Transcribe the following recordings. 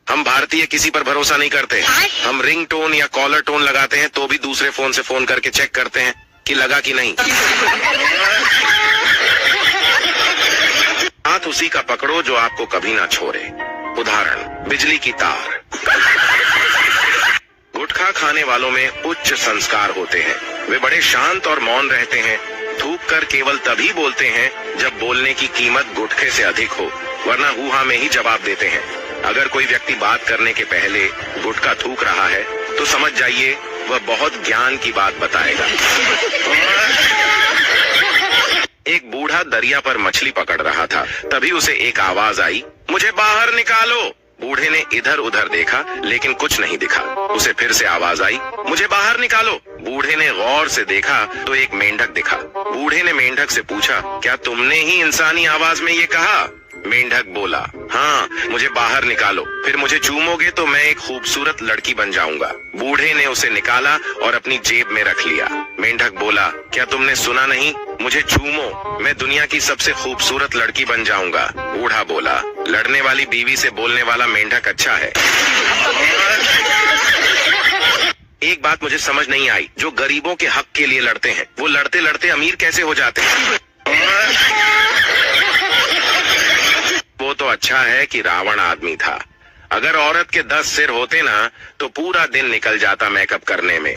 हम भारतीय किसी पर भरोसा नहीं करते। हम रिंग टोन या कॉलर टोन लगाते हैं तो भी दूसरे फोन से फोन करके चेक करते हैं कि लगा कि नहीं। हाथ उसी का पकड़ो जो आपको कभी ना छोड़े। उदाहरण, बिजली की तार। गुटखा खाने वालों में उच्च संस्कार होते हैं। वे बड़े शांत और मौन रहते हैं। थूक कर केवल तभी बोलते हैं जब बोलने की कीमत गुटखे से अधिक हो, वरना हुआ में ही जवाब देते हैं। अगर कोई व्यक्ति बात करने के पहले गुटखा थूक रहा है तो समझ जाइए वह बहुत ज्ञान की बात बताएगा। एक बूढ़ा दरिया पर मछली पकड़ रहा था। तभी उसे एक आवाज आई, मुझे बाहर निकालो। बूढ़े ने इधर उधर देखा लेकिन कुछ नहीं दिखा। उसे फिर से आवाज आई, मुझे बाहर निकालो। बूढ़े ने गौर से देखा तो एक मेंढक दिखा। बूढ़े ने मेंढक से पूछा, क्या तुमने ही इंसानी आवाज में ये कहा? मेंढक बोला, हाँ, मुझे बाहर निकालो, फिर मुझे चूमोगे तो मैं एक खूबसूरत लड़की बन जाऊंगा। बूढ़े ने उसे निकाला और अपनी जेब में रख लिया। मेंढक बोला, क्या तुमने सुना नहीं? मुझे चूमो, मैं दुनिया की सबसे खूबसूरत लड़की बन जाऊंगा। बूढ़ा बोला, लड़ने वाली बीवी से बोलने वाला मेंढक अच्छा है। एक बात मुझे समझ नहीं आई, जो गरीबों के हक के लिए लड़ते हैं वो लड़ते लड़ते अमीर कैसे हो जाते हैं? वो तो अच्छा है कि रावण आदमी था। अगर औरत के 10 सिर होते ना तो पूरा दिन निकल जाता मेकअप करने में।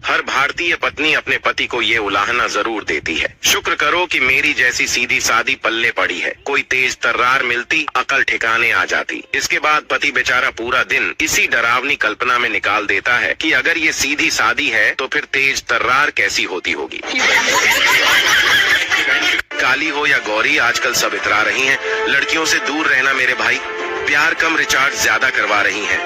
हर भारतीय पत्नी अपने पति को ये उलाहना जरूर देती है, शुक्र करो कि मेरी जैसी सीधी सादी पल्ले पड़ी है। कोई तेज तर्रार मिलती, अकल ठिकाने आ जाती। इसके बाद पति बेचारा पूरा दिन इसी डरावनी कल्पना में निकाल देता है कि अगर ये सीधी सादी है तो फिर तेज तर्रार कैसी होती होगी। काली हो या गौरी, आजकल सब इतरा रही हैं। लड़कियों से दूर रहना मेरे भाई, प्यार कम रिचार्ज ज्यादा करवा रही हैं।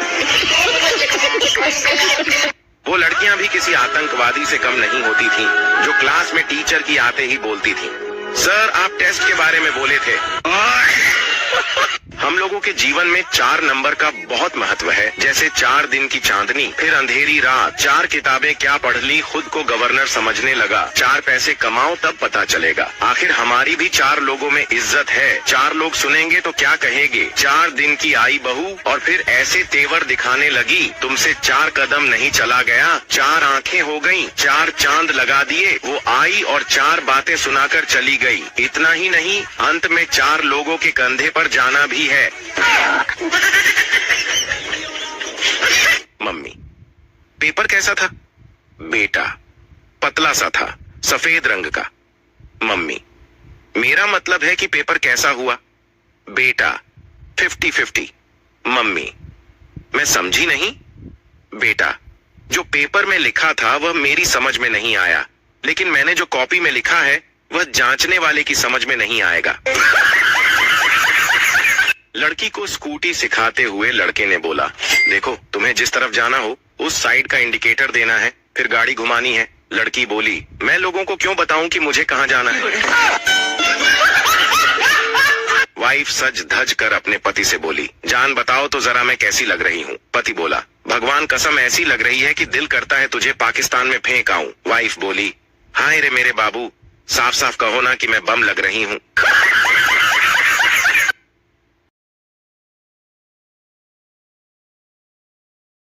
वो लड़कियां भी किसी आतंकवादी से कम नहीं होती थीं, जो क्लास में टीचर की आते ही बोलती थीं, सर आप टेस्ट के बारे में बोले थे। हम लोगों के जीवन में 4 नंबर का बहुत महत्व है, जैसे 4 दिन की चांदनी, फिर अंधेरी रात, 4 किताबें क्या पढ़ ली खुद को गवर्नर समझने लगा, 4 पैसे कमाओ तब पता चलेगा। आखिर हमारी भी 4 लोगों में इज्जत है। 4 लोग सुनेंगे तो क्या कहेंगे, 4 दिन की आई बहू और फिर ऐसे तेवर दिखाने लगी, तुमसे 4 कदम नहीं चला गया, 4 आंखें हो गईं, 4 चांद लगा दिए। वो आई और 4 बातें सुनाकर चली गई। इतना ही नहीं, अंत में 4 लोगों के कंधे पर जाना भी है। मम्मी, पेपर कैसा था? बेटा, पतला सा था, सफेद रंग का। मम्मी, मेरा मतलब है कि पेपर कैसा हुआ? बेटा, 50-50। मम्मी, मैं समझी नहीं। बेटा, जो पेपर में लिखा था वह मेरी समझ में नहीं आया, लेकिन मैंने जो कॉपी में लिखा है वह जांचने वाले की समझ में नहीं आएगा। लड़की को स्कूटी सिखाते हुए लड़के ने बोला, देखो तुम्हें जिस तरफ जाना हो उस साइड का इंडिकेटर देना है, फिर गाड़ी घुमानी है। लड़की बोली, मैं लोगों को क्यों बताऊं कि मुझे कहां जाना है? वाइफ सज धज कर अपने पति से बोली, जान बताओ तो जरा मैं कैसी लग रही हूँ? पति बोला, भगवान कसम ऐसी लग रही है कि दिल करता है तुझे पाकिस्तान में फेंक आऊं। वाइफ बोली, हाय रे मेरे बाबू, साफ साफ कहो ना कि मैं बम लग रही हूँ।